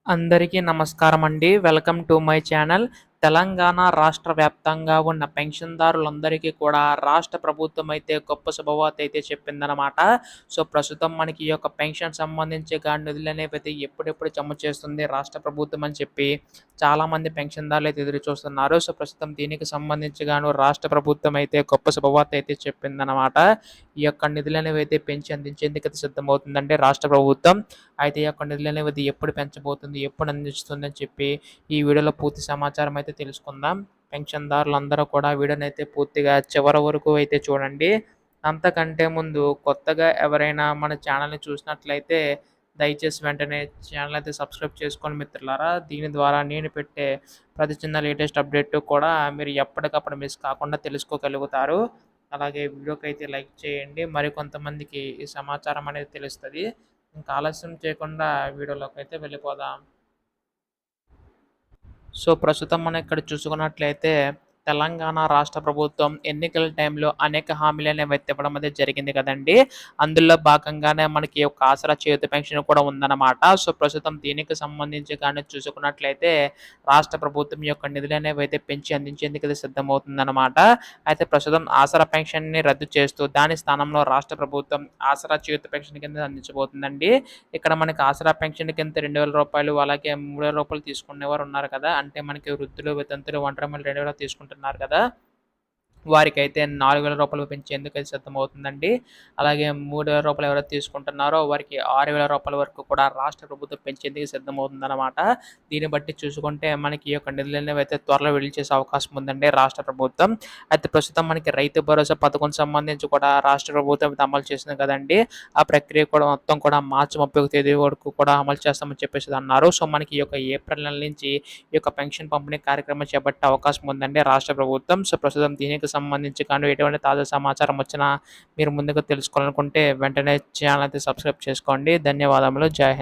అందరికీ నమస్కారమండి. Welcome to my channel. Telangana రాష్ట్ర వ్యాప్తంగా ఉన్న పెన్షన్‌దారులందరికీ కూడా రాష్ట్ర ప్రభుత్వం అయితే గొప్ప శుభవార్త అయితే చెప్పిందనమాట. ప్రస్తుతం మనకి ఈ యొక్క పెన్షన్ సంబంధించి నిధులనేవైతే ఎప్పుడెప్పుడు జమ చేస్తుంది రాష్ట్ర ప్రభుత్వం అని చెప్పి చాలామంది పెన్షన్‌దారులైతే ఎదురు చూస్తున్నారు. ప్రస్తుతం దీనికి సంబంధించి రాష్ట్ర ప్రభుత్వం అయితే గొప్ప శుభవార్త అయితే చెప్పిందనమాట. ఈ యొక్క నిధులనేవైతే పెంచి అందించేందుకైతే సిద్ధమవుతుందండి రాష్ట్ర ప్రభుత్వం. అయితే ఈ యొక్క నిధులనేది ఎప్పుడు పెంచబోతుంది, ఎప్పుడు అందిస్తుందని చెప్పి ఈ వీడియోలో పూర్తి సమాచారం అయితే తెలుసుకుందాం. పెన్షన్‌దారులందరూ కూడా వీడియోనైతే పూర్తిగా చివరి వరకు అయితే చూడండి. అంతకంటే ముందు కొత్తగా ఎవరైనా మన ఛానల్‌ని చూసినట్లయితే దయచేసి వెంటనే ఛానల్ అయితే సబ్స్క్రైబ్ చేసుకోండి మిత్రులారా. దీని ద్వారా నేను పెట్టే ప్రతి చిన్న లేటెస్ట్ అప్డేట్ కూడా మీరు ఎప్పటికప్పుడు మిస్ కాకుండా తెలుసుకోగలుగుతారు. అలాగే వీడియోకైతే లైక్ చేయండి. మరికొంతమందికి ఈ సమాచారం అనేది తెలుస్తది. ఇంకా ఆలస్యం చేయకుండా వీడియోలోకైతే వెళ్ళిపోదాం. ప్రస్తుతం మనం ఇక్కడ చూసుకున్నట్లయితే తెలంగాణ రాష్ట్ర ప్రభుత్వం ఎన్నికల టైంలో అనేక హామీలనేవైతే ఇవ్వడం అనేది జరిగింది కదండీ! అందులో భాగంగానే మనకి ఒక ఆసరా చేయూత పెన్షన్ కూడా ఉందన్నమాట. ప్రస్తుతం దీనికి సంబంధించి చూసుకున్నట్లయితే రాష్ట్ర ప్రభుత్వం యొక్క నిధులనేవైతే పెంచి అందించేందుకైతే సిద్ధమవుతుందన్నమాట. అయితే ప్రస్తుతం ఆసరా పెన్షన్‌ని రద్దు చేస్తూ దాని స్థానంలో రాష్ట్ర ప్రభుత్వం ఆసరా చేయూత పెన్షన్ కింద అందించబోతుందండి. ఇక్కడ మనకి ఆసరా పెన్షన్ కింద రూ. 2000 అలాగే రూ. 3000 తీసుకునేవారు ఉన్నారు కదా! అంటే మనకి వృద్ధులు, వితంతులు, ఒంటరి మహిళలు 2000 తీసుకుంటున్నారు కదా! వారికైతే రూ. 4000 పెంచేందుకైతే సిద్ధమవుతుందండి. అలాగే రూ. 3000 ఎవరైతే తీసుకుంటున్నారో వారికి రూ. 6000 వరకు కూడా రాష్ట్ర ప్రభుత్వం పెంచేందుకు సిద్ధమవుతుందన్నమాట. దీన్ని బట్టి చూసుకుంటే మనకి ఈ యొక్క నిధులనేవైతే త్వరలో విడుదల చేసే అవకాశం ఉందండి రాష్ట్ర ప్రభుత్వం. అయితే ప్రస్తుతం మనకి రైతు భరోసా పథకం సంబంధించి కూడా రాష్ట్ర ప్రభుత్వం అయితే అమలు చేసింది కదండీ! ఆ ప్రక్రియ కూడా మొత్తం కూడా మార్చి 31 తేదీ వరకు కూడా అమలు చేస్తామని చెప్పేసి అన్నారు. మనకి ఈ యొక్క ఏప్రిల్ నెల నుంచి ఈ యొక్క పెన్షన్ పంపిణీ కార్యక్రమం చేపట్టే అవకాశం ఉందండి రాష్ట్ర ప్రభుత్వం. ప్రస్తుతం దీనికి సంబంధించి ఎటువంటి తాజా సమాచారం వచ్చినా మీరు ముందుగా తెలుసుకోవాలనుకుంటే వెంటనే ఛానల్ అయితే సబ్స్క్రైబ్ చేసుకోండి. ధన్యవాదములు. జై హింద్.